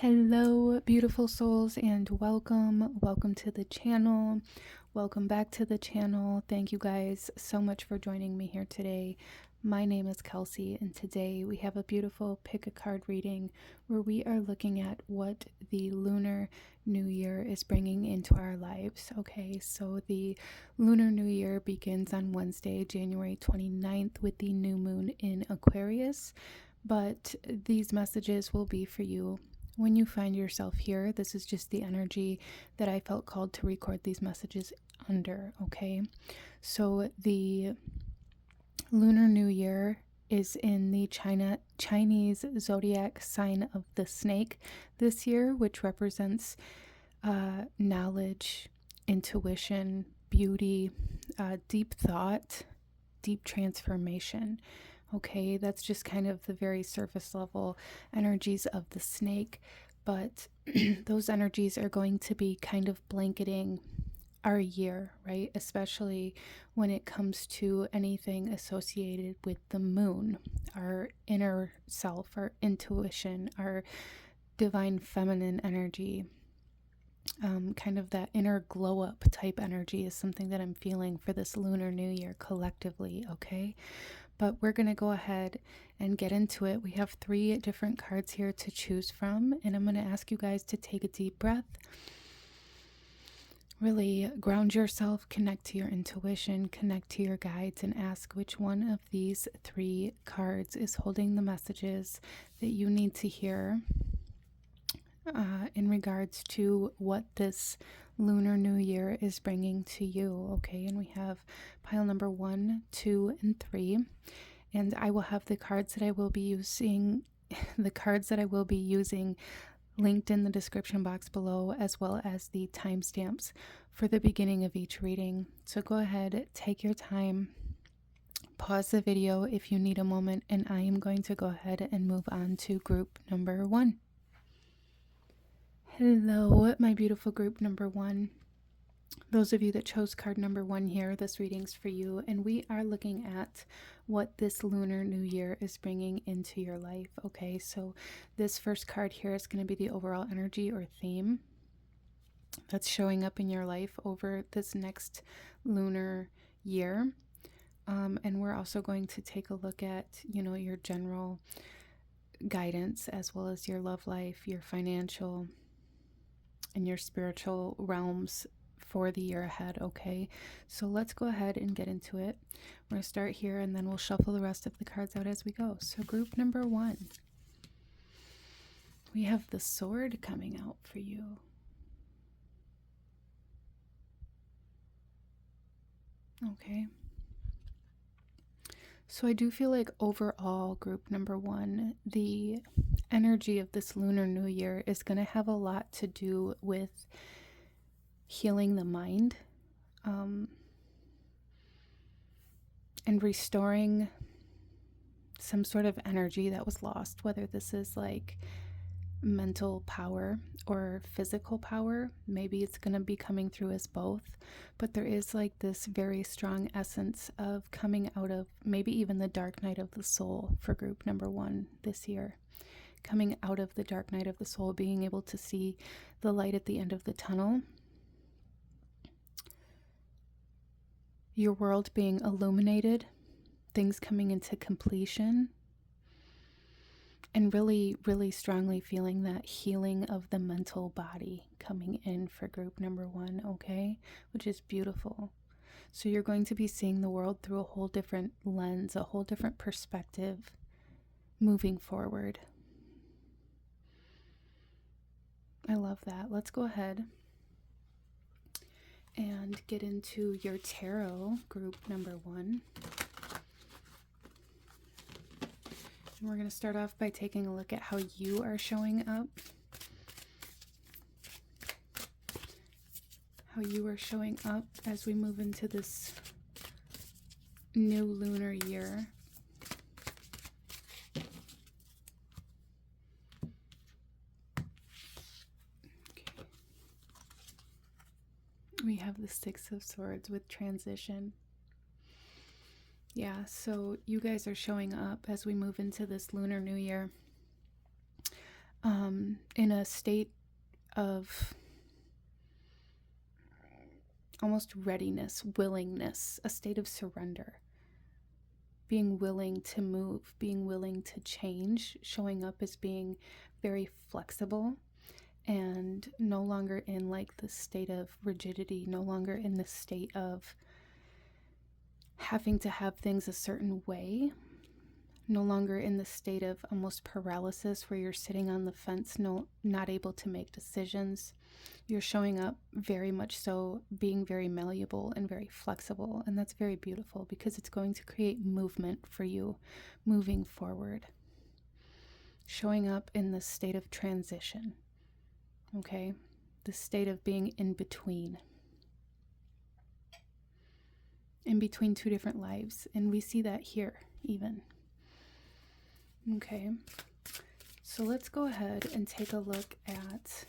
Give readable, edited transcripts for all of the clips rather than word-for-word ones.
Hello, beautiful souls, and welcome to the channel. Welcome back to the channel. Thank you guys so much for joining me here today. My name is Kelsey, and today we have a beautiful pick a card reading where we are looking at what the Lunar New Year is bringing into our lives. Okay, so the Lunar New Year begins on Wednesday, January 29th with the new moon in Aquarius, but these messages will be for you when you find yourself here. This is just the energy that I felt called to record these messages under, okay? So the Lunar New Year is in the Chinese zodiac sign of the snake this year, which represents knowledge, intuition, beauty, deep thought, deep transformation. Okay, that's just kind of the very surface level energies of the snake, but those energies are going to be kind of blanketing our year, right? Especially when it comes to anything associated with the moon, our inner self, our intuition, our divine feminine energy. Kind of that inner glow up type energy is something that I'm feeling for this Lunar New Year collectively, okay? But we're going to go ahead and get into it. We have 3 different cards here to choose from, and I'm going to ask you guys to take a deep breath. Really ground yourself, connect to your intuition, connect to your guides, and ask which one of these 3 cards is holding the messages that you need to hear in regards to what this Lunar New Year is bringing to you, okay? And we have pile number 1, 2, and 3, and I will have the cards that I will be using linked in the description box below, as well as the timestamps for the beginning of each reading. So go ahead, take your time, pause the video if you need a moment, and I am going to go ahead and move on to group number 1. Hello, my beautiful group number 1. Those of you that chose card number 1 here, this reading's for you, and we are looking at what this Lunar New Year is bringing into your life, okay? So this first card here is going to be the overall energy or theme that's showing up in your life over this next lunar year. And we're also going to take a look at, your general guidance, as well as your love life, your financial, and your spiritual realms for the year ahead, okay? So let's go ahead and get into it. We're going to start here, and then we'll shuffle the rest of the cards out as we go. So group number 1, we have the Sword coming out for you. Okay. So I do feel like overall, group number 1, the energy of this Lunar New Year is going to have a lot to do with healing the mind, and restoring some sort of energy that was lost, whether this is like mental power or physical power. Maybe it's going to be coming through as both, but there is like this very strong essence of coming out of maybe even the dark night of the soul for group number 1 this year. Coming out of the dark night of the soul, being able to see the light at the end of the tunnel, your world being illuminated, things coming into completion, and really, really strongly feeling that healing of the mental body coming in for group number 1, okay? Which is beautiful. So you're going to be seeing the world through a whole different lens, a whole different perspective moving forward. I love that. Let's go ahead and get into your tarot, group number 1. And we're going to start off by taking a look at how you are showing up. How you are showing up as we move into this new lunar year. Okay. We have the 6 of Swords with transition. Yeah, so you guys are showing up as we move into this Lunar New Year. in a state of almost readiness, willingness, a state of surrender, being willing to move, being willing to change, showing up as being very flexible and no longer in like the state of rigidity, no longer in the state of having to have things a certain way, no longer in the state of almost paralysis where you're sitting on the fence, not able to make decisions. You're showing up very much so, being very malleable and very flexible, and that's very beautiful because it's going to create movement for you moving forward. Showing up in the state of transition, okay? The state of being in between two different lives, and we see that here even. Okay, so let's go ahead and take a look at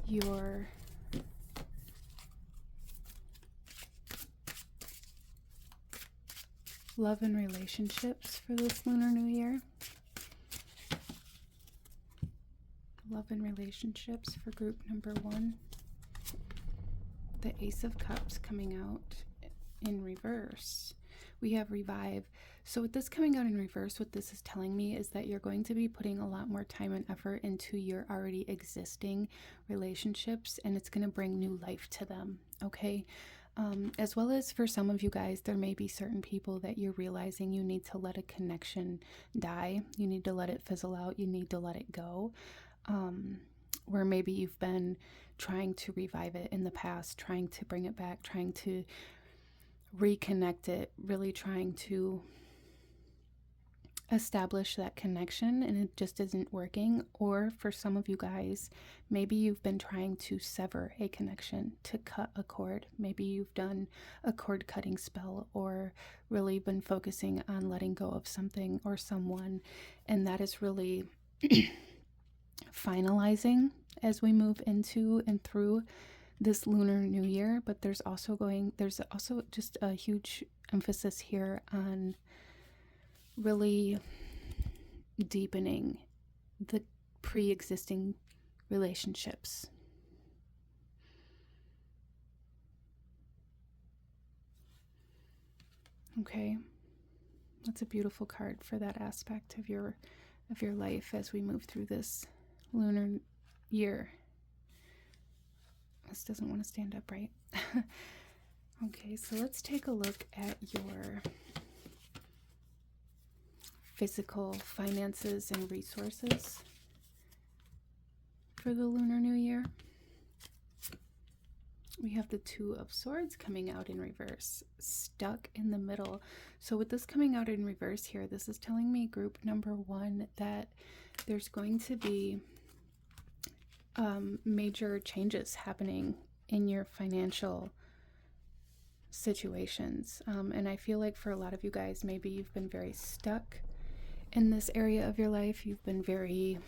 your love and relationships for this Lunar New Year. Love and relationships for group number 1. The Ace of Cups coming out in reverse. We have revive. So with this coming out in reverse, what this is telling me is that you're going to be putting a lot more time and effort into your already existing relationships, and it's going to bring new life to them, okay? As well as for some of you guys, there may be certain people that you're realizing you need to let a connection die. You need to let it fizzle out. You need to let it go. Where maybe you've been trying to revive it in the past, trying to bring it back, trying to reconnect it, really trying to establish that connection, and it just isn't working. Or for some of you guys, maybe you've been trying to sever a connection, to cut a cord. Maybe you've done a cord cutting spell, or really been focusing on letting go of something or someone, and that is really finalizing as we move into and through this Lunar New Year. But there's also just a huge emphasis here on really deepening the pre-existing relationships. Okay, that's a beautiful card for that aspect of your life as we move through this Lunar Year. This doesn't want to stand up right. Okay, so let's take a look at your physical finances and resources for the Lunar New Year. We have the Two of Swords coming out in reverse, stuck in the middle. So with this coming out in reverse here, this is telling me, group number 1, that there's going to be major changes happening in your financial situations. And I feel like for a lot of you guys, maybe you've been very stuck in this area of your life. You've been very,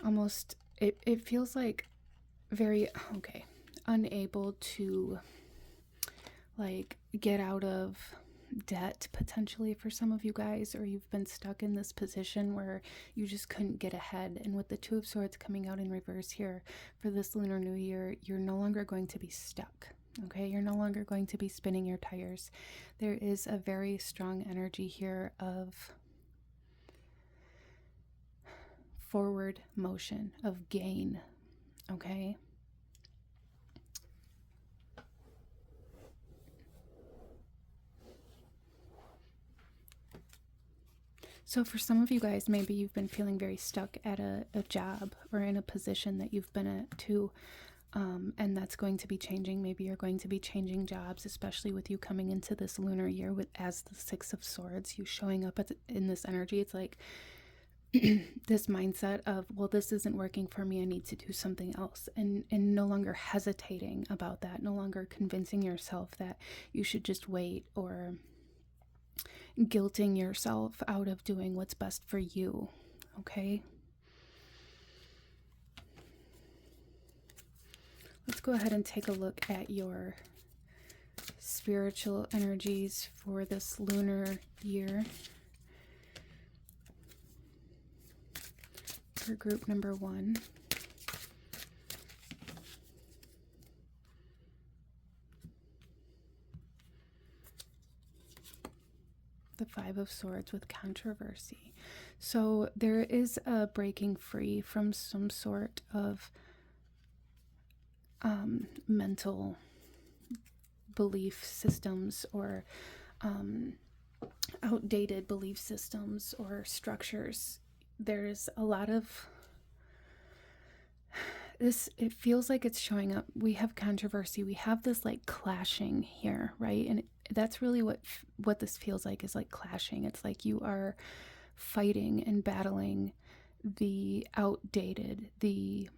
almost, it feels like very, unable to like get out of debt potentially for some of you guys, or you've been stuck in this position where you just couldn't get ahead. And with the Two of Swords coming out in reverse here for this Lunar New Year, you're no longer going to be stuck. Okay, you're no longer going to be spinning your tires. There is a very strong energy here of forward motion, of gain. Okay. So for some of you guys, maybe you've been feeling very stuck at a job or in a position that you've been at too. And that's going to be changing. Maybe you're going to be changing jobs, especially with you coming into this Lunar Year as the Six of Swords, you showing up in this energy. It's like this mindset of, well, this isn't working for me, I need to do something else. And no longer hesitating about that, no longer convincing yourself that you should just wait, or guilting yourself out of doing what's best for you. Okay? Let's go ahead and take a look at your spiritual energies for this lunar year for group number 1. The 5 of Swords with controversy. So there is a breaking free from some sort of mental belief systems or outdated belief systems or structures. There's a lot of this, it feels like it's showing up. We have controversy, we have this like clashing here, right? And that's really what this feels like, is like clashing. It's like you are fighting and battling the outdated, the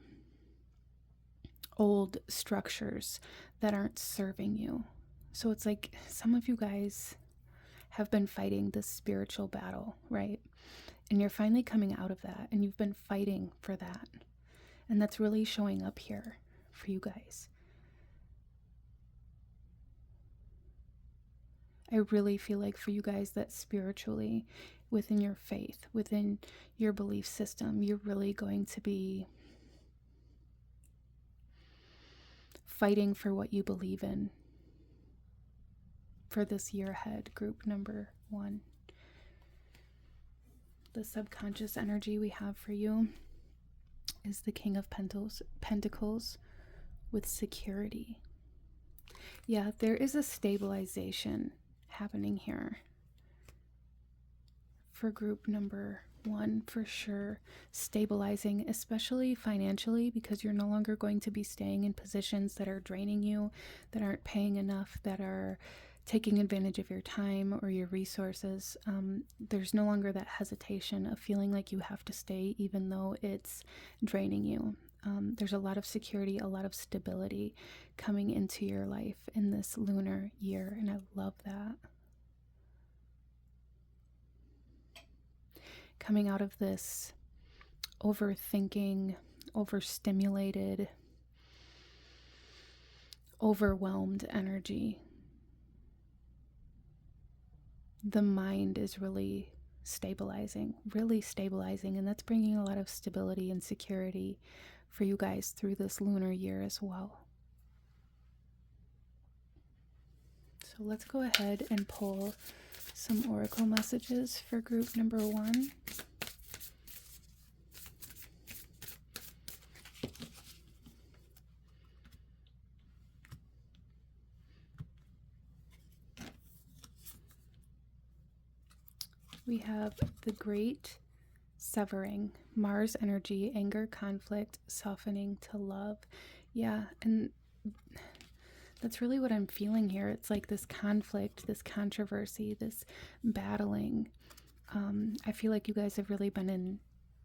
old structures that aren't serving you. So it's like some of you guys have been fighting this spiritual battle, right? And you're finally coming out of that, and you've been fighting for that. And that's really showing up here for you guys. I really feel like for you guys that spiritually, within your faith, within your belief system, you're really going to be fighting for what you believe in for this year ahead, group number 1. The subconscious energy we have for you is the King of Pentacles with security. Yeah, there is a stabilization happening here for group number 1, for sure. Stabilizing, especially financially, because you're no longer going to be staying in positions that are draining you, that aren't paying enough, that are taking advantage of your time or your resources. There's no longer that hesitation of feeling like you have to stay even though it's draining you. There's a lot of security, a lot of stability coming into your life in this lunar year, and I love that. Coming out of this overthinking, overstimulated, overwhelmed energy, the mind is really stabilizing, and that's bringing a lot of stability and security for you guys through this lunar year as well. So let's go ahead and pull some oracle messages for group number 1. We have the Great Severing, Mars energy, anger, conflict, softening to love. Yeah, and that's really what I'm feeling here. It's like this conflict, this controversy, this battling. I feel like you guys have really been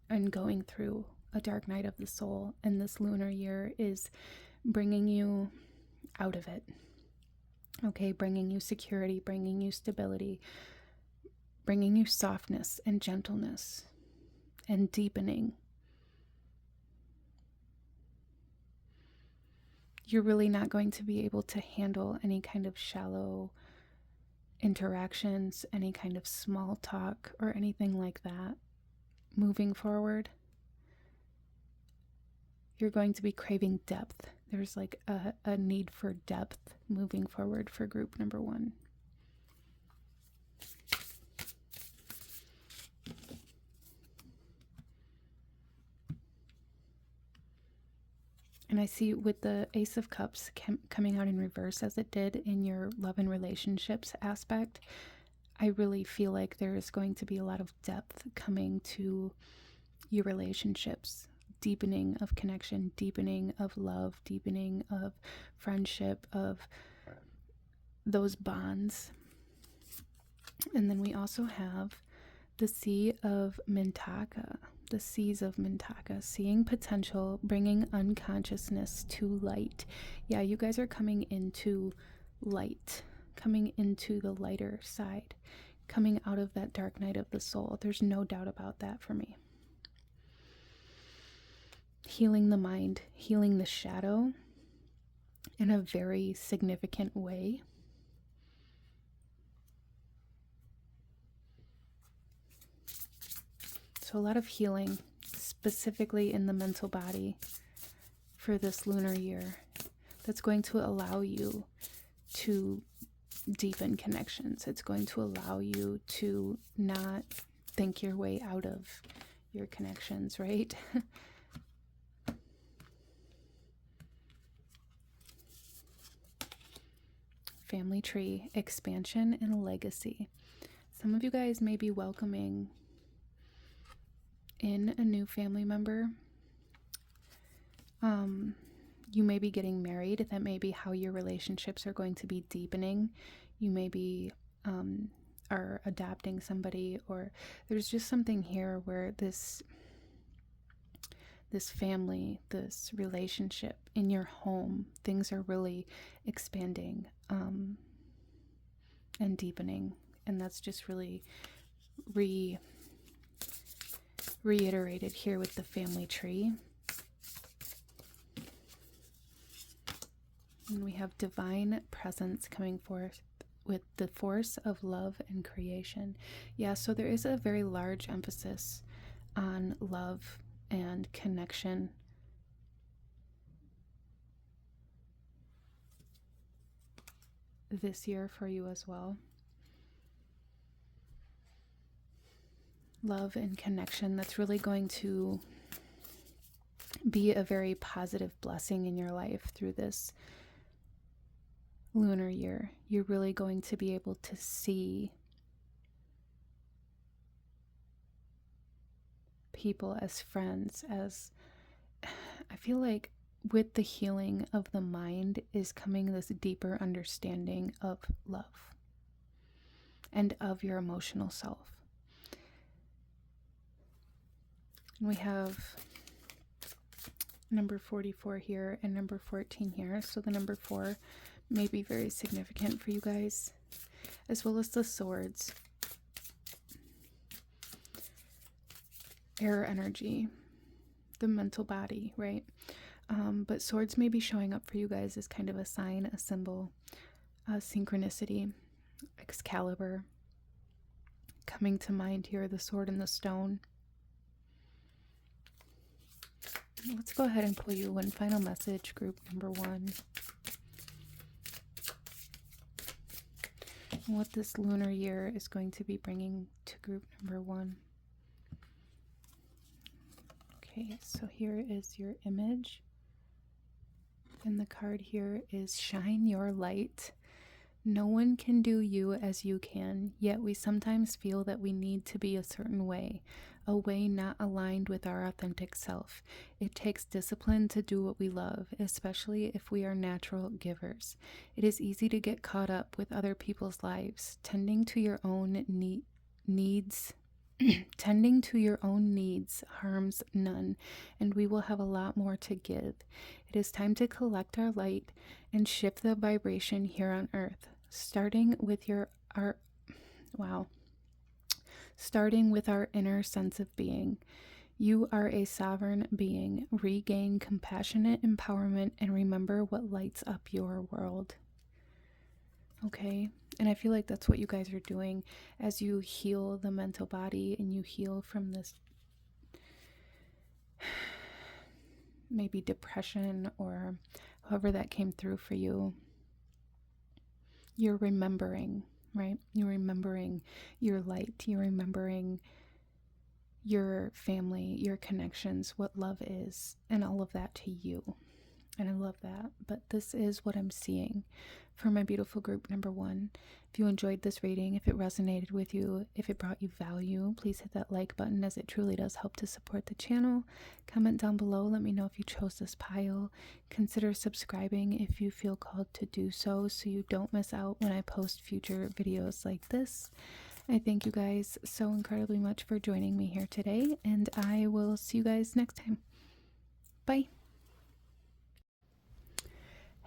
in going through a dark night of the soul, and this lunar year is bringing you out of it. Okay, bringing you security, bringing you stability, bringing you softness and gentleness and deepening. You're really not going to be able to handle any kind of shallow interactions, any kind of small talk or anything like that moving forward. You're going to be craving depth. There's like a need for depth moving forward for group number 1. And I see with the Ace of Cups coming out in reverse as it did in your love and relationships aspect, I really feel like there is going to be a lot of depth coming to your relationships. Deepening of connection, deepening of love, deepening of friendship, of those bonds. And then we also have the Sea of Mintaka. The Seas of Mintaka, seeing potential, bringing unconsciousness to light. Yeah, you guys are coming into light, coming into the lighter side, coming out of that dark night of the soul. There's no doubt about that for me. Healing the mind, healing the shadow in a very significant way. So a lot of healing, specifically in the mental body for this lunar year, that's going to allow you to deepen connections. It's going to allow you to not think your way out of your connections, right? Family tree, expansion, and legacy. Some of you guys may be welcoming in a new family member. You may be getting married. That may be how your relationships are going to be deepening. You may be are adopting somebody, or there's just something here where this family, this relationship in your home, things are really expanding and deepening. And that's just really reiterated here with the family tree. And we have divine presence coming forth with the force of love and creation. Yeah, so there is a very large emphasis on love and connection. This year for you as well. Love and connection, that's really going to be a very positive blessing in your life through this lunar year. You're really going to be able to see people as friends, as I feel like with the healing of the mind is coming this deeper understanding of love and of your emotional self. And we have number 44 here and number 14 here. So the number 4 may be very significant for you guys, as well as the swords. Air energy, the mental body, right? But swords may be showing up for you guys as kind of a sign, a symbol, synchronicity, Excalibur. Coming to mind here, the sword and the stone. Let's go ahead and pull you one final message, group number 1. What this lunar year is going to be bringing to group number 1. Okay, so here is your image. And the card here is shine your light. No one can do you as you can, yet we sometimes feel that we need to be a certain way, a way not aligned with our authentic self. It takes discipline to do what we love, especially if we are natural givers. It is easy to get caught up with other people's lives, tending to your own needs. Tending to your own needs harms none, and we will have a lot more to give. It is time to collect our light and shift the vibration here on earth, starting with starting with our inner sense of being. You are a sovereign being. Regain compassionate empowerment and remember what lights up your world. Okay, and I feel like that's what you guys are doing as you heal the mental body and you heal from this maybe depression or however that came through for you. You're remembering, right? You're remembering your light. You're remembering your family, your connections, what love is, and all of that to you. And I love that. But this is what I'm seeing for my beautiful group number 1. If you enjoyed this reading, if it resonated with you, if it brought you value, please hit that like button, as it truly does help to support the channel. Comment down below. Let me know if you chose this pile. Consider subscribing if you feel called to do so you don't miss out when I post future videos like this. I thank you guys so incredibly much for joining me here today, and I will see you guys next time. Bye.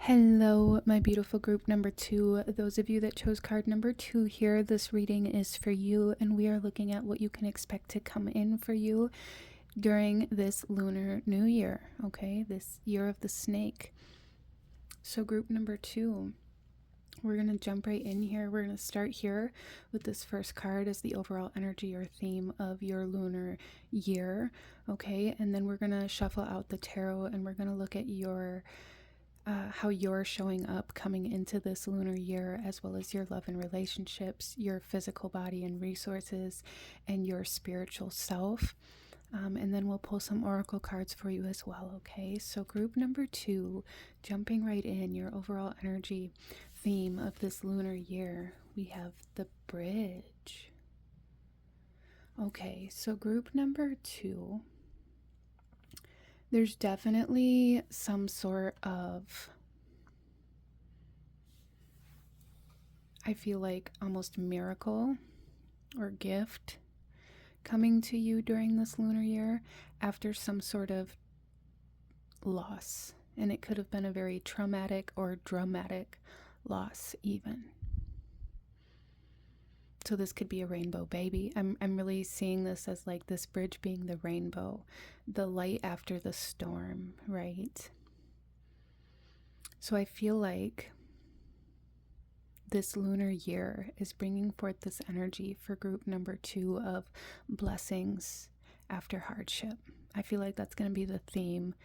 Hello, my beautiful group number 2. Those of you that chose card number 2 here, this reading is for you, and we are looking at what you can expect to come in for you during this Lunar New Year, okay? This year of the snake. So group number 2, We're going to jump right in here. We're going to start here with this first card as the overall energy or theme of your lunar year. Okay, and then we're going to shuffle out the tarot and we're going to look at your how you're showing up coming into this lunar year, as well as your love and relationships, your physical body and resources, and your spiritual self. And then we'll pull some oracle cards for you as well. Okay, so group number 2, jumping right in, your overall energy theme of this lunar year, we have the bridge. Okay, so group number 2, there's definitely some sort of, I feel like almost miracle or gift coming to you during this lunar year after some sort of loss. And it could have been a very traumatic or dramatic loss even. So this could be a rainbow baby. I'm really seeing this as like this bridge being the rainbow, the light after the storm, right? So I feel like this lunar year is bringing forth this energy for group number 2 of blessings after hardship. I feel like that's going to be the theme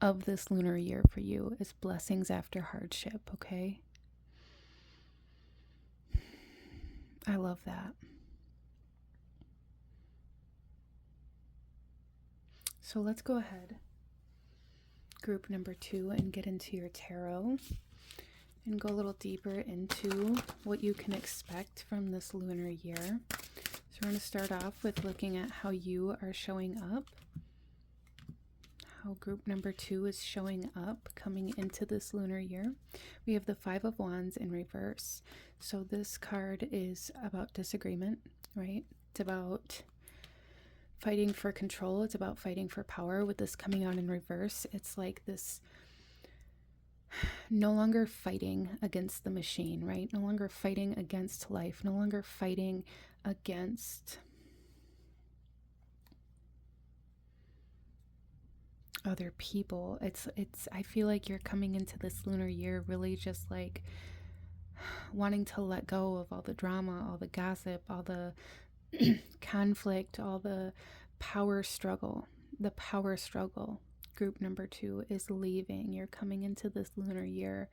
of this lunar year for you, is blessings after hardship, okay? I love that. So let's go ahead, group number 2, and get into your tarot and go a little deeper into what you can expect from this lunar year. So we're going to start off with looking at how you are showing up, how group number 2 is showing up coming into this lunar year. We have the 5 of Wands in reverse. So this card is about disagreement, right? It's about fighting for control. It's about fighting for power. With this coming out in reverse, it's like this no longer fighting against the machine, right? No longer fighting against life, no longer fighting against other people. It's I feel like you're coming into this lunar year really just like wanting to let go of all the drama, all the gossip, all the conflict, all the power struggle. The power struggle, group number 2, is leaving. You're coming into this lunar year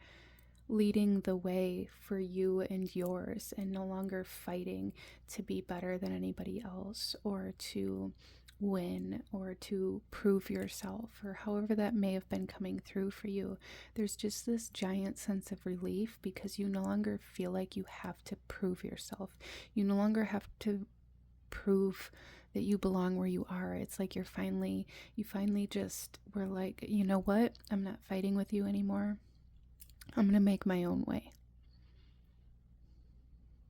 leading the way for you and yours, and no longer fighting to be better than anybody else, or to win, or to prove yourself, or however that may have been coming through for you. There's just this giant sense of relief because you no longer feel like you have to prove yourself. You no longer have to prove that you belong where you are. It's like you finally just were like, you know what? I'm not fighting with you anymore. I'm going to make my own way.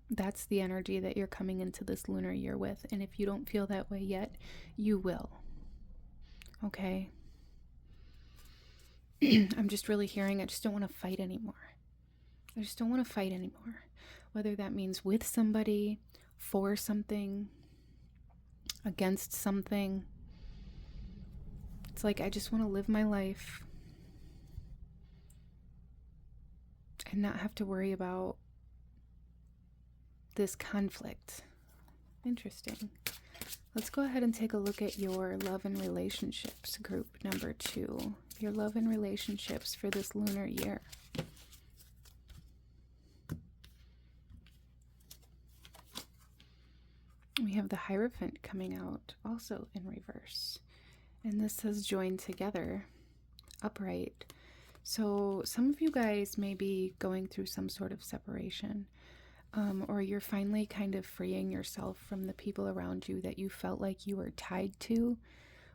That's the energy that you're coming into this lunar year with. And if you don't feel that way yet, you will. Okay? I'm just really hearing, I just don't want to fight anymore. I just don't want to fight anymore. Whether that means with somebody, for something, against something. It's like I just want to live my life and not have to worry about this conflict. Interesting. Let's go ahead and take a look at your love and relationships, group number 2. Your love and relationships for this lunar year. We have the Hierophant coming out also in reverse. And this says join together, upright. So some of you guys may be going through some sort of separation, or you're finally kind of freeing yourself from the people around you that you felt like you were tied to,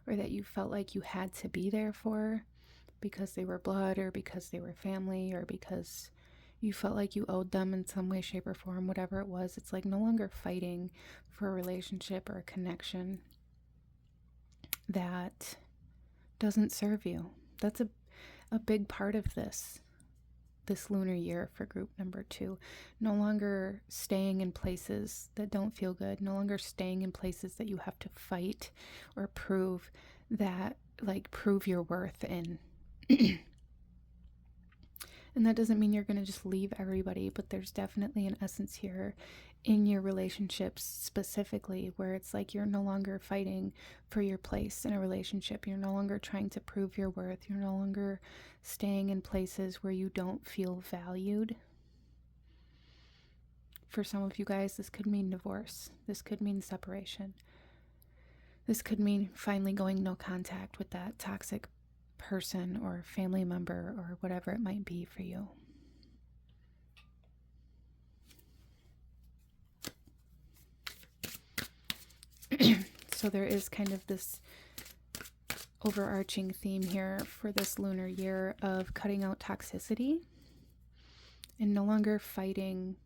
or that you felt like you had to be there for because they were blood, or because they were family, or because you felt like you owed them in some way, shape, or form, whatever it was. It's like no longer fighting for a relationship or a connection that doesn't serve you. That's a big part of this lunar year for group number 2. No longer staying in places that don't feel good. No longer staying in places that you have to fight or prove your worth in. And that doesn't mean you're going to just leave everybody, but there's definitely an essence here in your relationships specifically where it's like you're no longer fighting for your place in a relationship. You're no longer trying to prove your worth. You're no longer staying in places where you don't feel valued. For some of you guys, this could mean divorce. This could mean separation. This could mean finally going no contact with that toxic person or family member or whatever it might be for you. So there is kind of this overarching theme here for this lunar year of cutting out toxicity and no longer fighting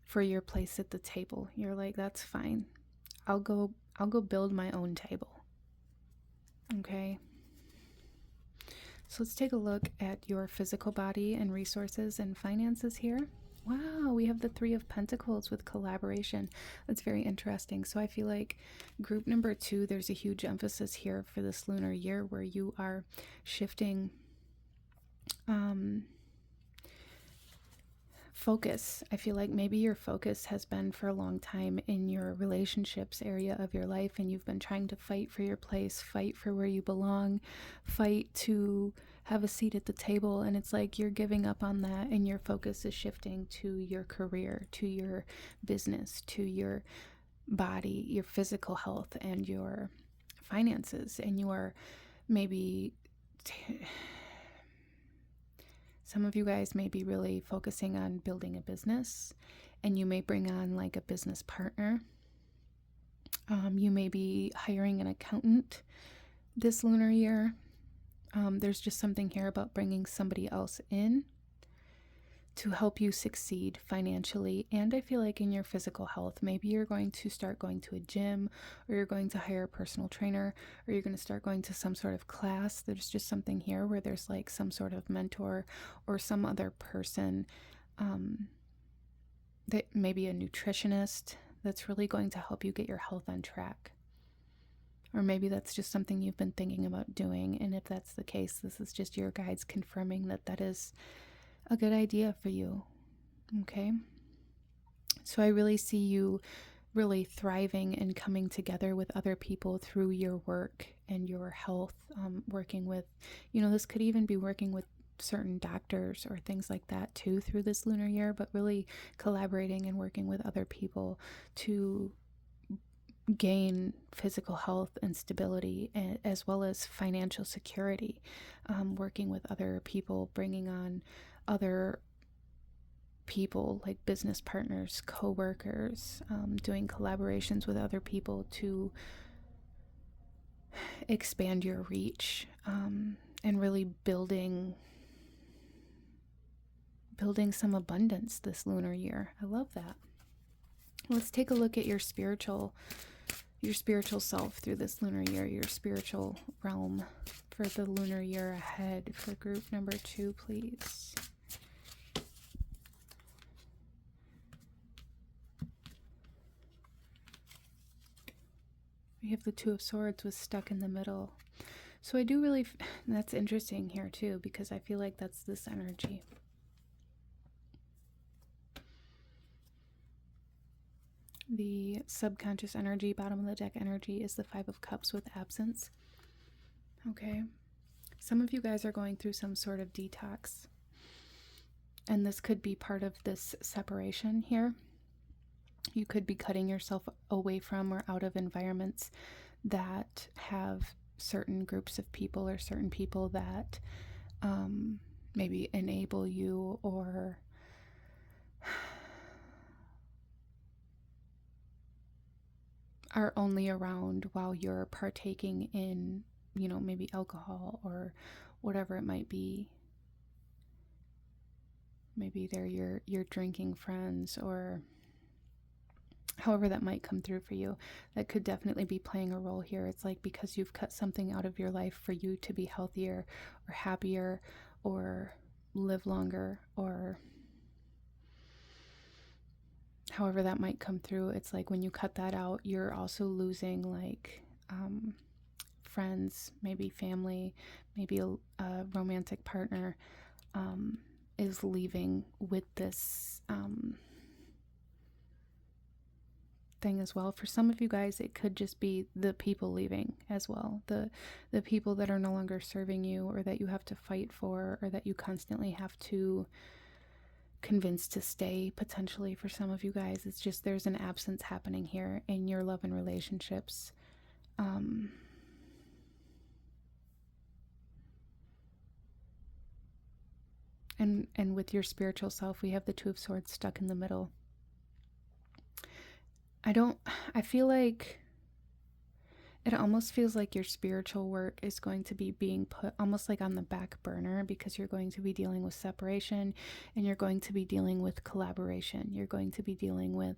for your place at the table. You're like, that's fine. I'll go build my own table. Okay? So let's take a look at your physical body and resources and finances here. Wow, we have the Three of Pentacles with collaboration. That's very interesting. So I feel like group number 2, there's a huge emphasis here for this lunar year where you are shifting focus. I feel like maybe your focus has been for a long time in your relationships area of your life, and you've been trying to fight for your place, fight for where you belong, fight to have a seat at the table, and it's like you're giving up on that and your focus is shifting to your career, to your business, to your body, your physical health, and your finances, and your maybe some of you guys may be really focusing on building a business, and you may bring on like a business partner. You may be hiring an accountant this lunar year. There's just something here about bringing somebody else in to help you succeed financially. And I feel like in your physical health, maybe you're going to start going to a gym, or you're going to hire a personal trainer, or you're going to start going to some sort of class. There's just something here where there's like some sort of mentor or some other person, that maybe a nutritionist that's really going to help you get your health on track. Or maybe that's just something you've been thinking about doing. And if that's the case, this is just your guides confirming that that is a good idea for you. Okay? So I really see you really thriving and coming together with other people through your work and your health, working with, this could even be working with certain doctors or things like that too through this lunar year, but really collaborating and working with other people to gain physical health and stability, as well as financial security, working with other people, bringing on other people like business partners, co-workers, doing collaborations with other people to expand your reach, and really building some abundance this lunar year. I love that. Let's take a look at your spiritual self through this lunar year, your spiritual realm for the lunar year ahead for group number 2, please. We have the Two of Swords was stuck in the middle. So I do really, that's interesting here too, because I feel like that's this energy. The subconscious energy, bottom of the deck energy, is the Five of Cups with absence. Okay. Some of you guys are going through some sort of detox. And this could be part of this separation here. You could be cutting yourself away from or out of environments that have certain groups of people or certain people that maybe enable you or are only around while you're partaking in, maybe alcohol or whatever it might be. Maybe they're your drinking friends, or however that might come through for you. That could definitely be playing a role here. It's like because you've cut something out of your life for you to be healthier or happier or live longer, or however that might come through. It's like when you cut that out, you're also losing like friends, maybe family, maybe a romantic partner, is leaving with this thing as well. For some of you guys, it could just be the people leaving as well. The people that are no longer serving you, or that you have to fight for, or that you constantly have to convince to stay, potentially. For some of you guys, it's just there's an absence happening here in your love and relationships. And with your spiritual self, we have the Two of Swords stuck in the middle. I feel like it almost feels like your spiritual work is going to be being put almost like on the back burner, because you're going to be dealing with separation, and you're going to be dealing with collaboration. You're going to be dealing with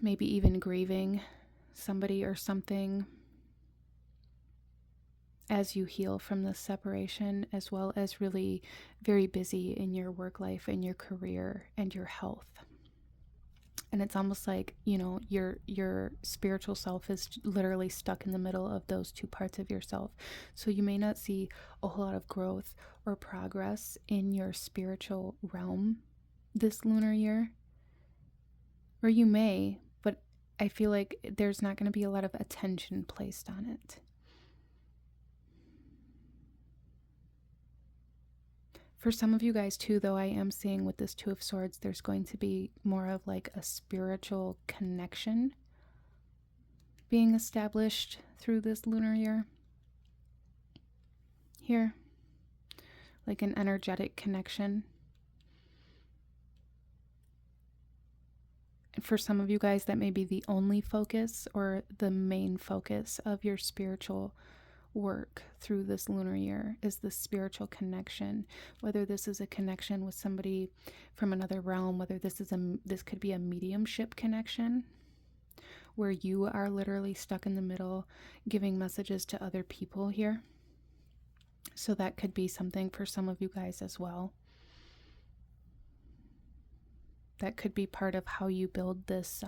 maybe even grieving somebody or something as you heal from this separation, as well as really very busy in your work life and your career and your health. And it's almost like, you know, your spiritual self is literally stuck in the middle of those two parts of yourself. So you may not see a whole lot of growth or progress in your spiritual realm this lunar year. Or you may, but I feel like there's not going to be a lot of attention placed on it. For some of you guys too, though, I am seeing with this Two of Swords, there's going to be more of like a spiritual connection being established through this lunar year. Here, like an energetic connection. And for some of you guys, that may be the only focus or the main focus of your spiritual work through this lunar year, is this spiritual connection. Whether this is a connection with somebody from another realm, whether this could be a mediumship connection where you are literally stuck in the middle giving messages to other people here. So that could be something for some of you guys as well. That could be part of how you build this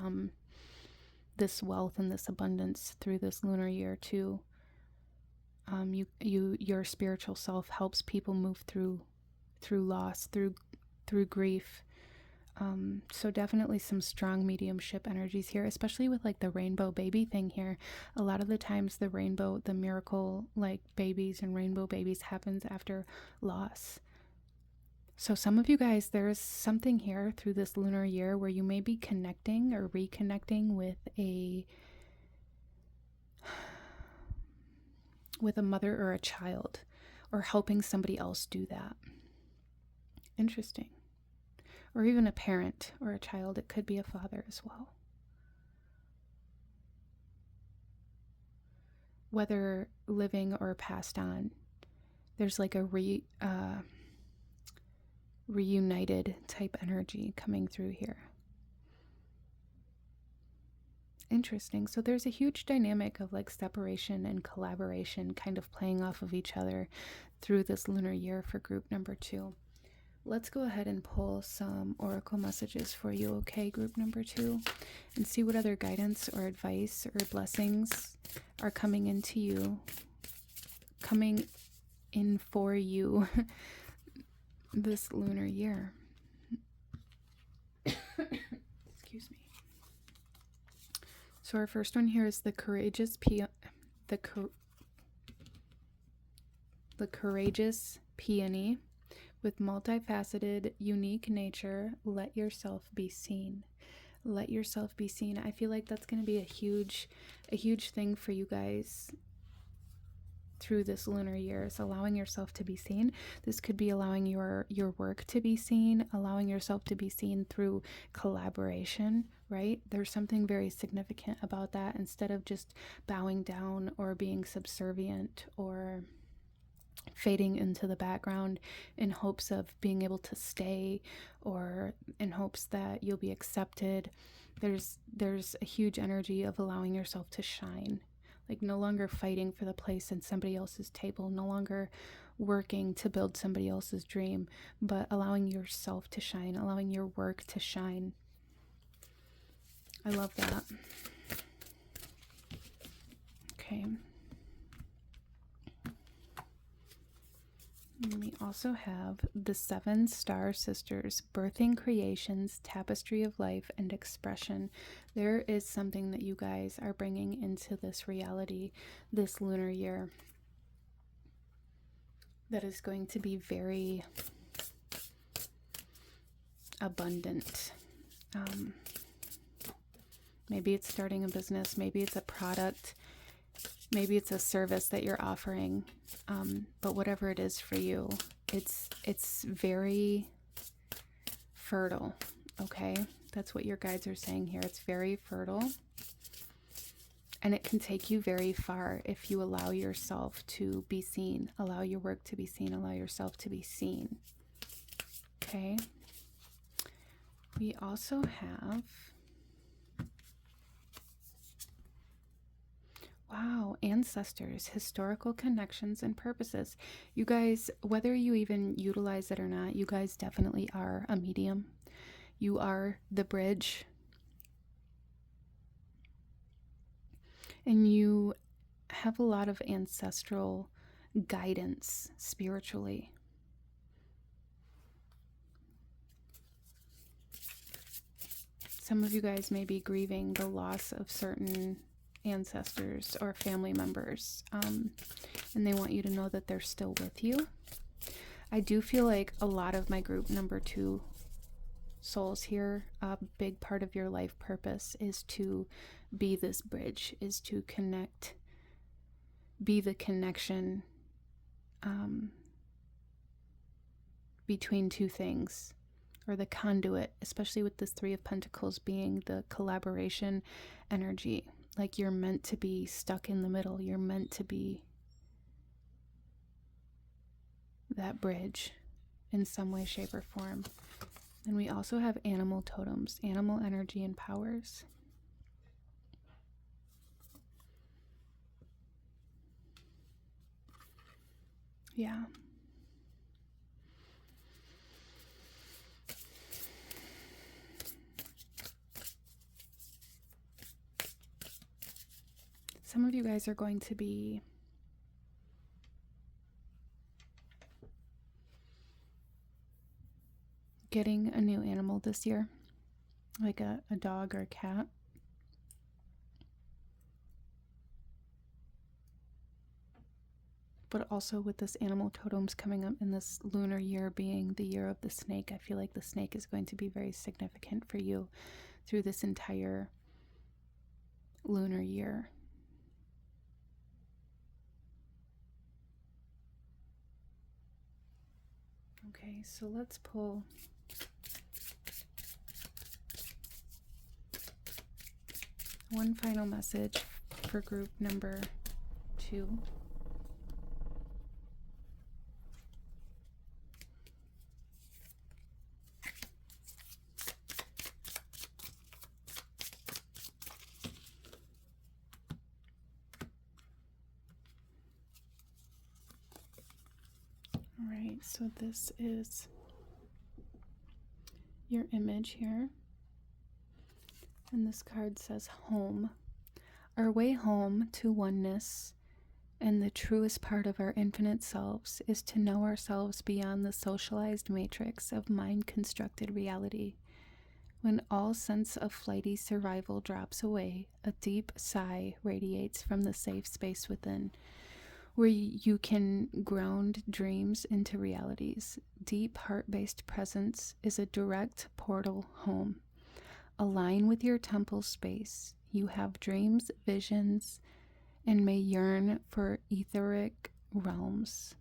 this wealth and this abundance through this lunar year too. Your spiritual self helps people move through loss, through grief. So definitely some strong mediumship energies here, especially with like the rainbow baby thing here. A lot of the times the miracle like babies and rainbow babies happens after loss. So some of you guys, there's something here through this lunar year where you may be connecting or reconnecting with a mother or a child, or helping somebody else do that. Interesting. Or even a parent or a child. It could be a father as well. Whether living or passed on, there's like a reunited type energy coming through here. Interesting. So there's a huge dynamic of like separation and collaboration kind of playing off of each other through this lunar year for group number 2. Let's go ahead and pull some oracle messages for you, okay, group number 2, and see what other guidance or advice or blessings are coming in for you this lunar year. Excuse me. So our first one here is the courageous peony. With multifaceted, unique nature, let yourself be seen. Let yourself be seen. I feel like that's going to be a huge thing for you guys through this lunar year, is allowing yourself to be seen. This could be allowing your work to be seen, allowing yourself to be seen through collaboration, right? There's something very significant about that, instead of just bowing down or being subservient or fading into the background in hopes of being able to stay, or in hopes that you'll be accepted. There's a huge energy of allowing yourself to shine. Like no longer fighting for the place in somebody else's table, no longer working to build somebody else's dream, but allowing yourself to shine, allowing your work to shine. I love that. Okay. And we also have the 7 Star Sisters, Birthing Creations, Tapestry of Life, and Expression. There is something that you guys are bringing into this reality, this lunar year, that is going to be very abundant. Maybe it's starting a business, maybe it's a product, maybe it's a service that you're offering, but whatever it is for you, it's very fertile, okay? That's what your guides are saying here. It's very fertile, and it can take you very far if you allow yourself to be seen, allow your work to be seen, allow yourself to be seen, okay? We also have, wow, ancestors, historical connections and purposes. You guys, whether you even utilize it or not, you guys definitely are a medium. You are the bridge. And you have a lot of ancestral guidance spiritually. Some of you guys may be grieving the loss of certain ancestors or family members, and they want you to know that they're still with you. I do feel like a lot of my group number 2 souls here, a big part of your life purpose is to be this bridge, is to connect, be the connection between two things, or the conduit, especially with this 3 of Pentacles being the collaboration energy. Like you're meant to be stuck in the middle. You're meant to be that bridge in some way, shape, or form. And we also have animal totems, animal energy and powers. Yeah. Some of you guys are going to be getting a new animal this year, like a dog or a cat. But also with this animal totems coming up in this lunar year being the year of the snake, I feel like the snake is going to be very significant for you through this entire lunar year. Okay, so let's pull one final message for group number 2. All right, so this is your image here. And this card says home. Our way home to oneness and the truest part of our infinite selves is to know ourselves beyond the socialized matrix of mind-constructed reality. When all sense of flighty survival drops away, a deep sigh radiates from the safe space within, where you can ground dreams into realities. Deep heart-based presence is a direct portal home. Align with your temple space. You have dreams, visions, and may yearn for etheric realms.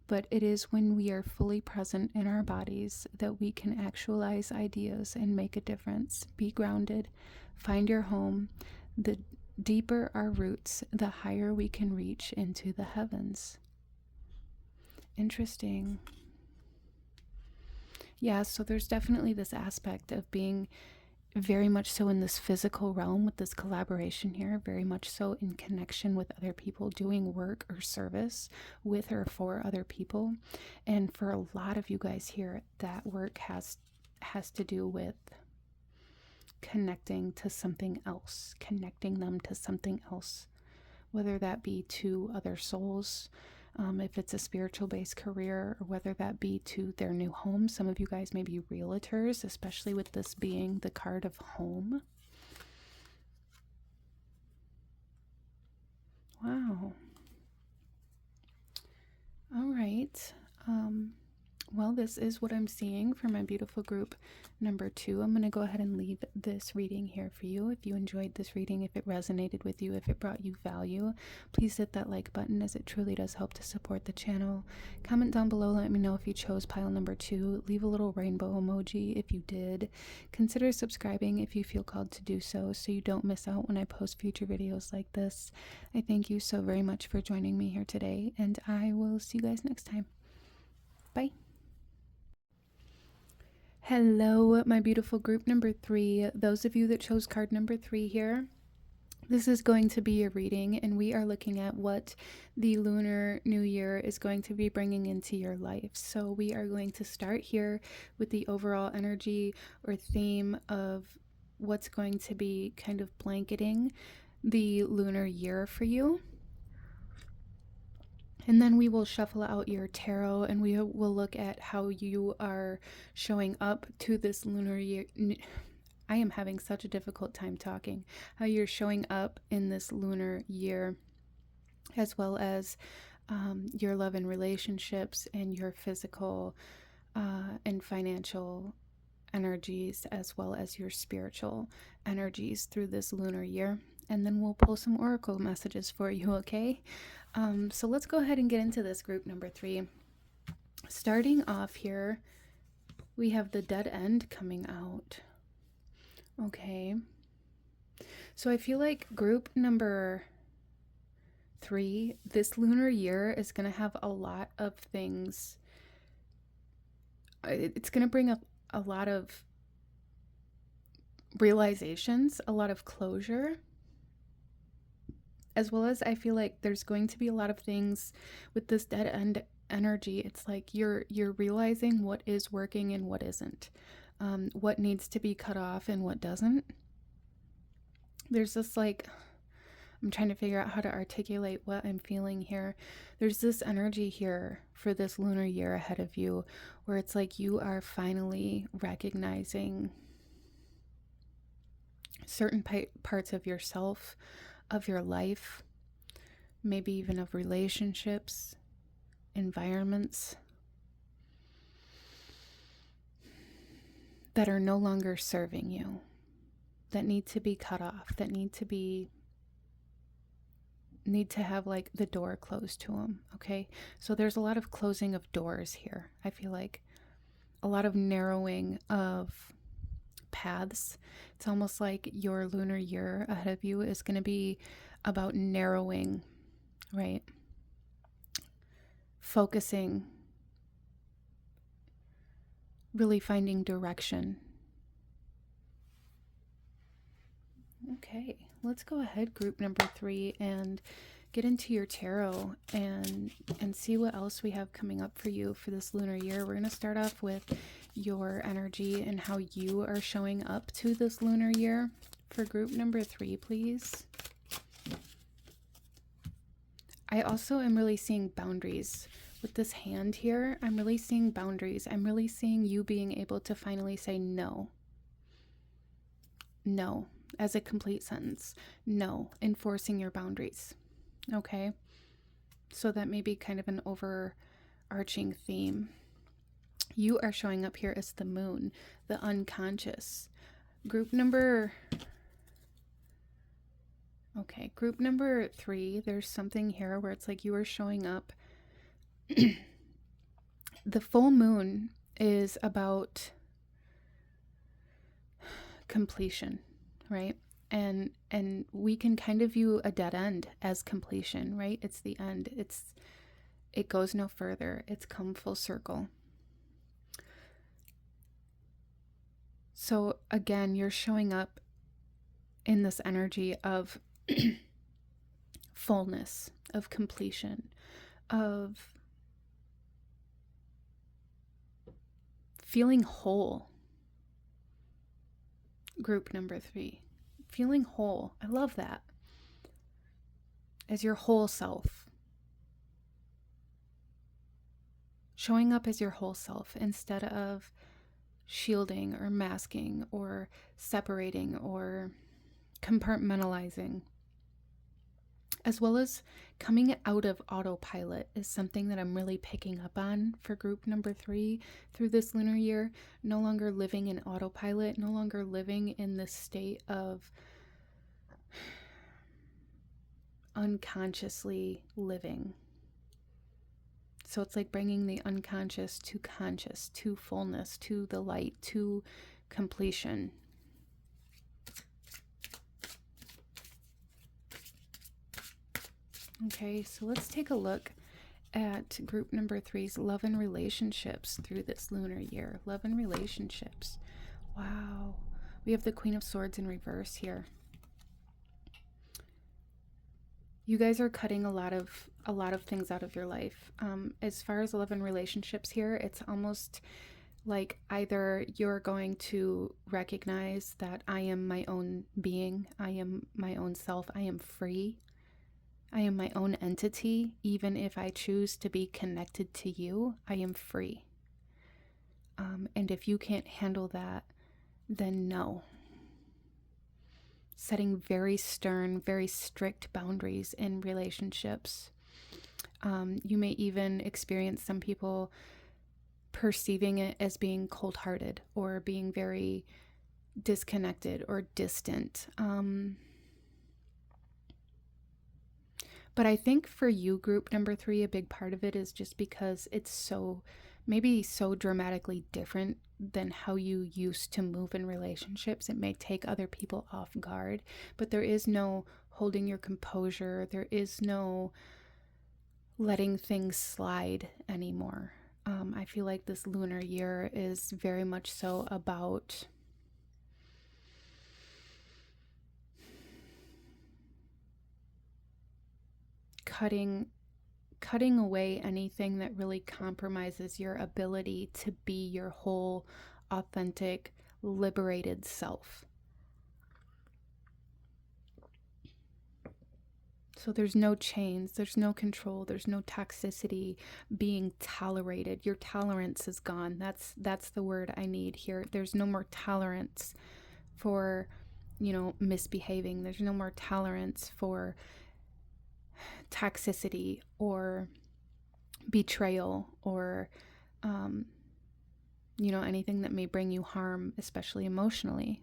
But it is when we are fully present in our bodies that we can actualize ideas and make a difference. Be grounded. Find your home. The deeper our roots, the higher we can reach into the heavens. Interesting. Yeah, so there's definitely this aspect of being very much so in this physical realm with this collaboration here, very much so in connection with other people, doing work or service with or for other people. And for a lot of you guys here, that work has to do with connecting to something else, connecting them to something else, whether that be to other souls, if it's a spiritual based career, or whether that be to their new home. Some of you guys may be realtors, especially with this being the card of home. Wow. All right. Well, this is what I'm seeing for my beautiful group number 2. I'm going to go ahead and leave this reading here for you. If you enjoyed this reading, if it resonated with you, if it brought you value, please hit that like button, as it truly does help to support the channel. Comment down below, let me know if you chose pile number 2. Leave a little rainbow emoji if you did. Consider subscribing if you feel called to do so you don't miss out when I post future videos like this. I thank you so very much for joining me here today, and I will see you guys next time. Bye. Hello, my beautiful group number 3. Those of you that chose card number 3 here, this is going to be a reading, and we are looking at what the Lunar New Year is going to be bringing into your life. So we are going to start here with the overall energy or theme of what's going to be kind of blanketing the lunar year for you. And then we will shuffle out your tarot, and we will look at how you are showing up to this lunar year. I am having such a difficult time talking. How you're showing up in this lunar year, as well as your love and relationships and your physical and financial energies, as well as your spiritual energies through this lunar year. And then we'll pull some oracle messages for you, okay? So let's go ahead and get into this group number 3. Starting off here, we have the dead end coming out. Okay. So I feel like group number 3, this lunar year is going to have a lot of things. It's going to bring up a lot of realizations, a lot of closure. As well as I feel like there's going to be a lot of things with this dead end energy. It's like you're realizing what is working and what isn't, what needs to be cut off and what doesn't. There's this, like, I'm trying to figure out how to articulate what I'm feeling here. There's this energy here for this lunar year ahead of you, where it's like you are finally recognizing certain parts of yourself, of your life, maybe even of relationships, environments that are no longer serving you, that need to be cut off, that need to have like the door closed to them. Okay, so there's a lot of closing of doors here. I feel like a lot of narrowing of paths. It's almost like your lunar year ahead of you is going to be about narrowing, right? Focusing, really finding direction. Okay, let's go ahead, group number 3, and get into your tarot and see what else we have coming up for you for this lunar year. We're going to start off with your energy and how you are showing up to this lunar year for group number 3, please. I also am really seeing boundaries with this hand here. I'm really seeing boundaries. I'm really seeing you being able to finally say no. No, as a complete sentence. No, enforcing your boundaries. Okay? So that may be kind of an overarching theme. You are showing up here as the moon, the unconscious. Group number 3, there's something here where it's like you are showing up. The full moon is about completion, right? And we can kind of view a dead end as completion, right? It's the end. It goes no further. It's come full circle. So again, you're showing up in this energy of fullness, of completion, of feeling whole. Group number 3, feeling whole. I love that. As your whole self. showing up as your whole self instead of shielding or masking or separating or compartmentalizing, as well as coming out of autopilot is something that I'm really picking up on for group number 3 through this lunar year. No longer living in autopilot, no longer living in this state of unconsciously living. So it's like bringing the unconscious to conscious, to fullness, to the light, to completion. Okay, so let's take a look at group number 3's love and relationships through this lunar year. Love and relationships. Wow. We have the Queen of Swords in reverse here. You guys are cutting a lot of things out of your life. As far as love and relationships here, it's almost like either you're going to recognize that I am my own being, I am my own self, I am free, I am my own entity. Even if I choose to be connected to you, I am free. And if you can't handle that, then no. Setting very stern, very strict boundaries in relationships. You may even experience some people perceiving it as being cold-hearted or being very disconnected or distant. But I think for you, group number 3, a big part of it is just because it's maybe so dramatically different than how you used to move in relationships. It may take other people off guard, but there is no holding your composure. There is no letting things slide anymore. I feel like this lunar year is very much so about cutting away anything that really compromises your ability to be your whole, authentic, liberated self. So there's no chains, there's no control, there's no toxicity being tolerated. Your tolerance is gone. That's the word I need here. There's no more tolerance for, misbehaving. There's no more tolerance for toxicity or betrayal or anything that may bring you harm, especially emotionally.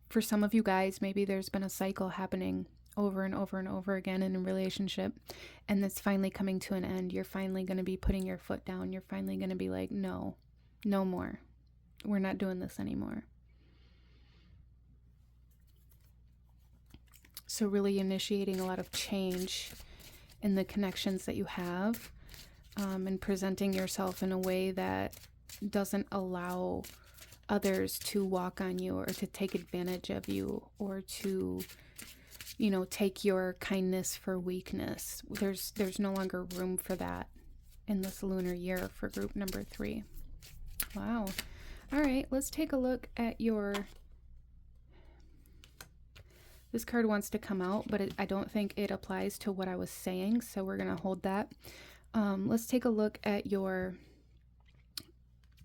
For some of you guys, maybe there's been a cycle happening over and over and over again in a relationship, and it's finally coming to an end. You're finally going to be putting your foot down. You're finally going to be like, no more. We're not doing this anymore. So really initiating a lot of change in the connections that you have, and presenting yourself in a way that doesn't allow others to walk on you or to take advantage of you or to, take your kindness for weakness. There's no longer room for that in this lunar year for group number 3. Wow. All right, let's take a look at this card wants to come out, but I don't think it applies to what I was saying, so we're going to hold that. Let's take a look at your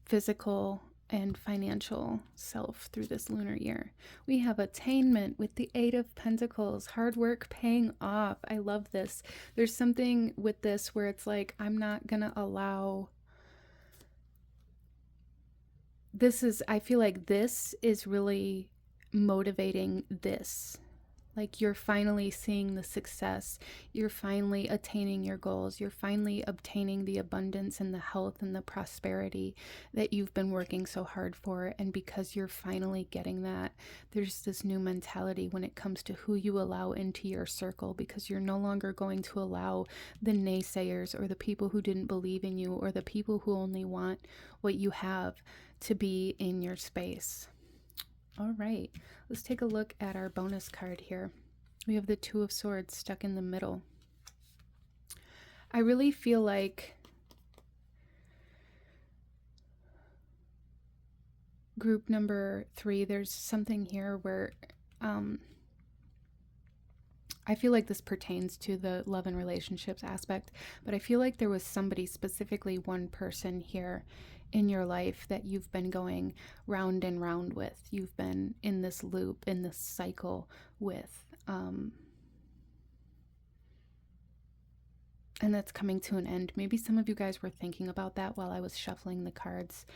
physical and financial self through this lunar year. We have attainment with the 8 of Pentacles, hard work paying off. I love this. There's something with this where it's like, I'm not going to allow... I feel like this is really motivating this. Like you're finally seeing the success. You're finally attaining your goals. You're finally obtaining the abundance and the health and the prosperity that you've been working so hard for. And because you're finally getting that, there's this new mentality when it comes to who you allow into your circle, because you're no longer going to allow the naysayers or the people who didn't believe in you or the people who only want what you have to be in your space. All right, let's take a look at our bonus card here. We have the 2 of Swords stuck in the middle. I really feel like group number 3, there's something here where I feel like this pertains to the love and relationships aspect, but I feel like there was somebody, specifically one person here in your life that you've been going round and round with. You've been in this loop, in this cycle with. And that's coming to an end. Maybe some of you guys were thinking about that while I was shuffling the cards.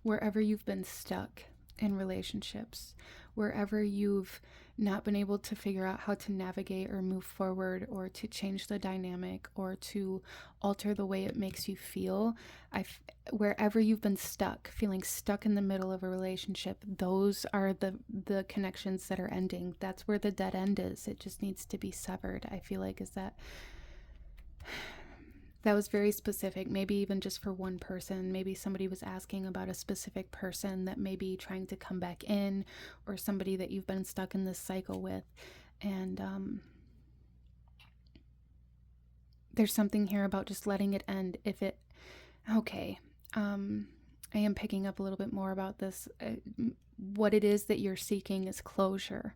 Wherever you've been stuck in relationships, wherever you've not been able to figure out how to navigate or move forward or to change the dynamic or to alter the way it makes you feel, wherever you've been stuck, feeling stuck in the middle of a relationship, those are the connections that are ending. That's where the dead end is. It just needs to be severed. I feel like that was very specific, maybe even just for one person. Maybe somebody was asking about a specific person that may be trying to come back in, or somebody that you've been stuck in this cycle with. And there's something here about just letting it end. Okay, I am picking up a little bit more about this. What it is that you're seeking is closure.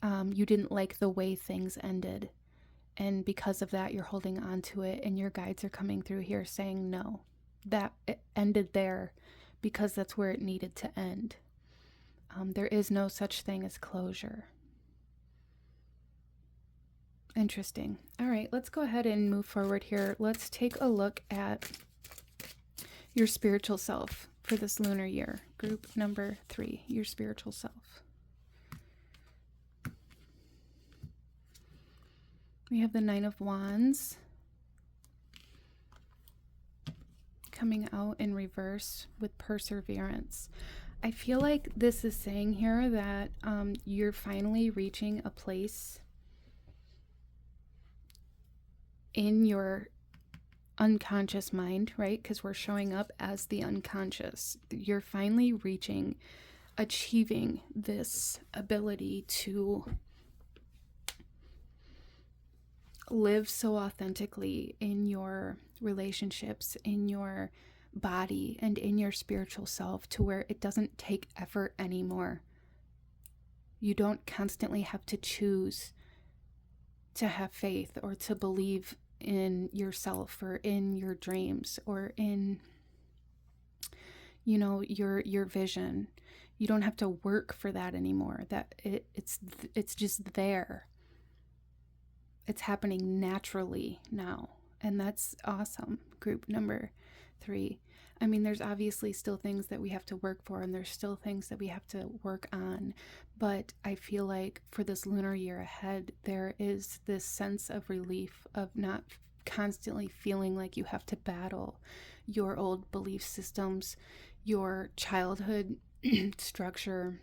You didn't like the way things ended. And because of that, you're holding on to it, and your guides are coming through here saying, no, that it ended there because that's where it needed to end. There is no such thing as closure. Interesting. All right, let's go ahead and move forward here. Let's take a look at your spiritual self for this lunar year. Group number 3, your spiritual self. We have the 9 of Wands coming out in reverse with perseverance. I feel like this is saying here that you're finally reaching a place in your unconscious mind, right? Because we're showing up as the unconscious. You're finally achieving this ability to live so authentically in your relationships, in your body, and in your spiritual self, to where it doesn't take effort anymore. You don't constantly have to choose to have faith or to believe in yourself or in your dreams or in, your vision. You don't have to work for that anymore. That it's just there. It's happening naturally now. And that's awesome. Group number 3. I mean, there's obviously still things that we have to work for, and there's still things that we have to work on. But I feel like for this lunar year ahead, there is this sense of relief of not constantly feeling like you have to battle your old belief systems, your childhood structure,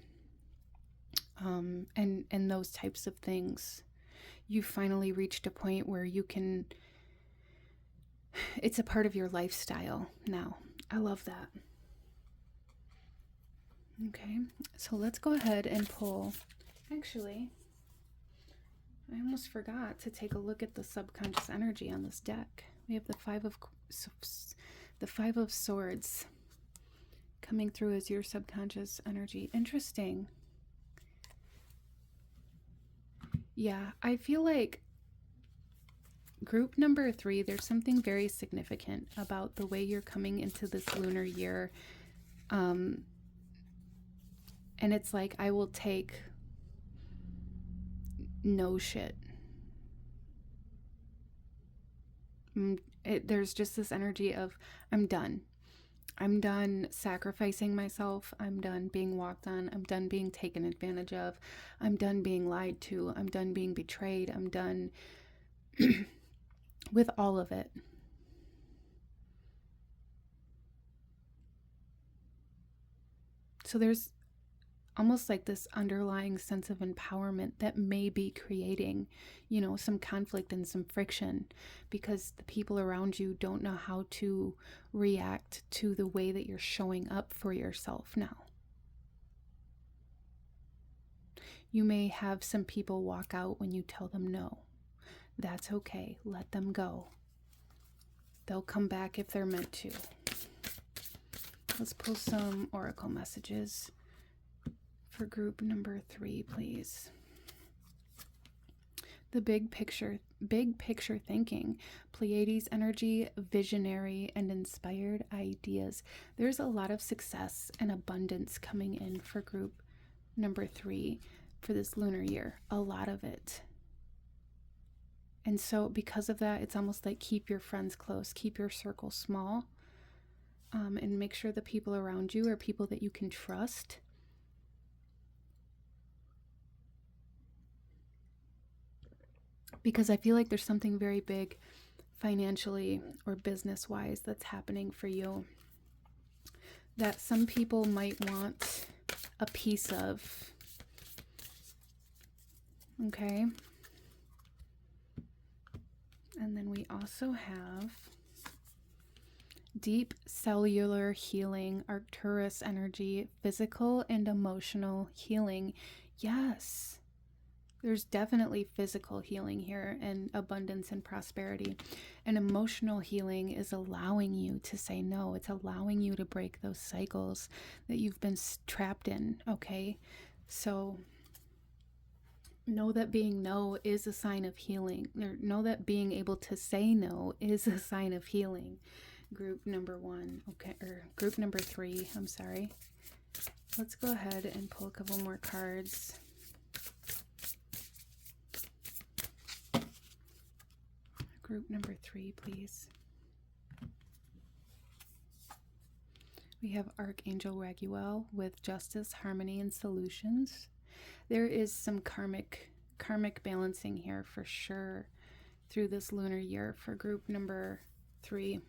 and those types of things. You finally reached a point where it's a part of your lifestyle now. I love that. Okay, so let's go ahead and pull. Actually, I almost forgot to take a look at the subconscious energy on this deck. We have the Five of Swords coming through as your subconscious energy. Interesting. Yeah, I feel like group number 3, there's something very significant about the way you're coming into this lunar year. And it's like, I will take no shit. There's just this energy of, I'm done. I'm done sacrificing myself. I'm done being walked on. I'm done being taken advantage of. I'm done being lied to. I'm done being betrayed. I'm done with all of it. So there's almost like this underlying sense of empowerment that may be creating, some conflict and some friction, because the people around you don't know how to react to the way that you're showing up for yourself now. You may have some people walk out when you tell them no. That's okay. Let them go. They'll come back if they're meant to. Let's pull some oracle messages for group number 3, please. The big picture thinking, Pleiades energy, visionary and inspired ideas. There's a lot of success and abundance coming in for group number 3 for this lunar year, a lot of it. And so because of that, it's almost like keep your friends close, keep your circle small, and make sure the people around you are people that you can trust. Because I feel like there's something very big financially or business-wise that's happening for you that some people might want a piece of. Okay. And then we also have deep cellular healing, Arcturus energy, physical and emotional healing. Yes, there's definitely physical healing here and abundance and prosperity. And emotional healing is allowing you to say no. It's allowing you to break those cycles that you've been trapped in, okay? So know that being no is a sign of healing. Or know that being able to say no is a sign of healing. Group number 1, okay, or group number 3, I'm sorry. Let's go ahead and pull a couple more cards. Group number 3, please. We have Archangel Raguel with justice, harmony, and solutions. There is some karmic balancing here for sure through this lunar year for group number 3.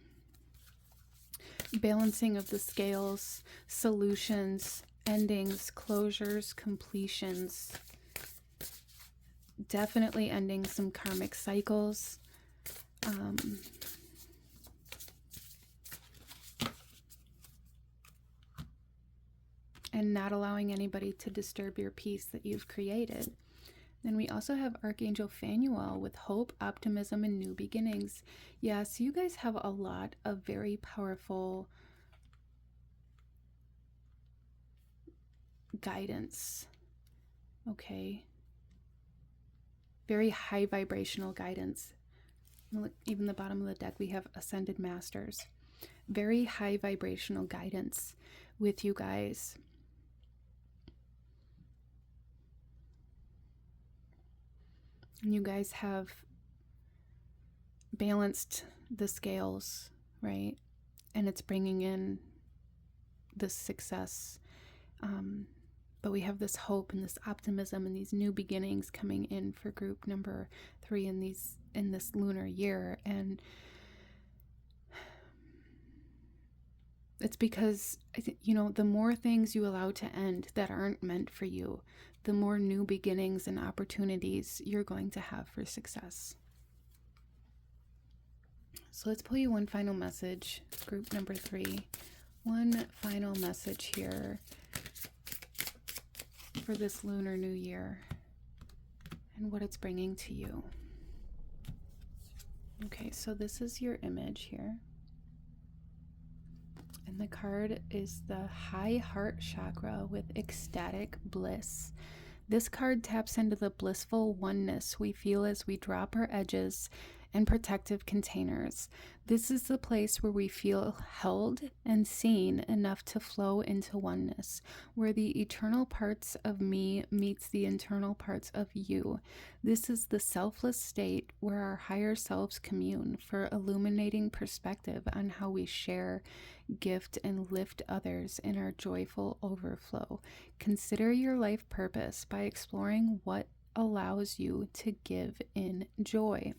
Balancing of the scales, solutions, endings, closures, completions. Definitely ending some karmic cycles. And not allowing anybody to disturb your peace that you've created. Then we also have Archangel Phanuel with hope, optimism, and new beginnings. Yeah, so you guys have a lot of very powerful guidance. Okay. Very high vibrational guidance. Look, even the bottom of the deck, we have Ascended Masters. Very high vibrational guidance with you guys. And you guys have balanced the scales, right? And it's bringing in this success. But we have this hope and this optimism and these new beginnings coming in for group number 3 in this lunar year. And it's because, the more things you allow to end that aren't meant for you, the more new beginnings and opportunities you're going to have for success. So let's pull you one final message, group number 3. One final message here for this Lunar New Year and what it's bringing to you. Okay, so this is your image here. And the card is the High Heart Chakra with ecstatic bliss. This card taps into the blissful oneness we feel as we drop our edges and protective containers. This is the place where we feel held and seen enough to flow into oneness, where the eternal parts of me meets the internal parts of you. This is the selfless state where our higher selves commune for illuminating perspective on how we share, gift, and lift others in our joyful overflow. Consider your life purpose by exploring what allows you to give in joy.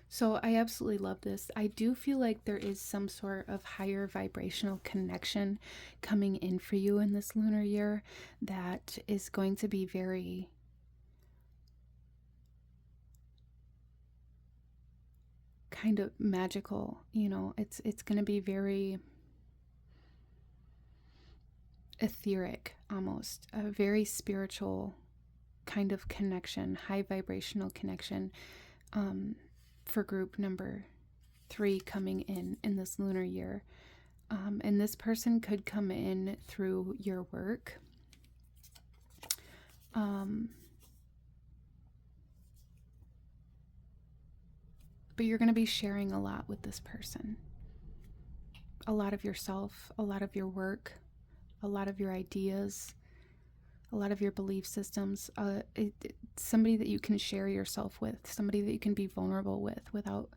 So I absolutely love this. I do feel like there is some sort of higher vibrational connection coming in for you in this lunar year that is going to be very kind of magical. It's going to be very etheric, almost a very spiritual kind of connection, high vibrational connection. For group number 3 coming in this lunar year. And this person could come in through your work. But you're going to be sharing a lot with this person. A lot of yourself, a lot of your work, a lot of your ideas, a lot of your belief systems. Somebody that you can share yourself with, somebody that you can be vulnerable with without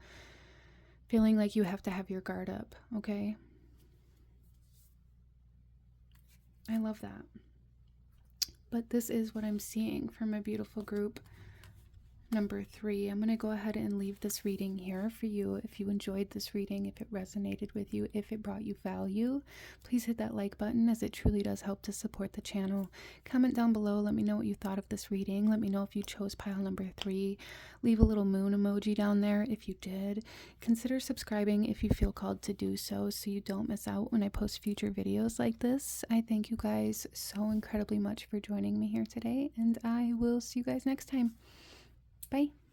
feeling like you have to have your guard up, okay? I love that. But this is what I'm seeing from a beautiful group number 3. I'm going to go ahead and leave this reading here for you. If you enjoyed this reading, if it resonated with you, if it brought you value, please hit that like button, as it truly does help to support the channel. Comment down below. Let me know what you thought of this reading. Let me know if you chose pile number 3. Leave a little moon emoji down there if you did. Consider subscribing if you feel called to do so you don't miss out when I post future videos like this. I thank you guys so incredibly much for joining me here today, and I will see you guys next time. Bye.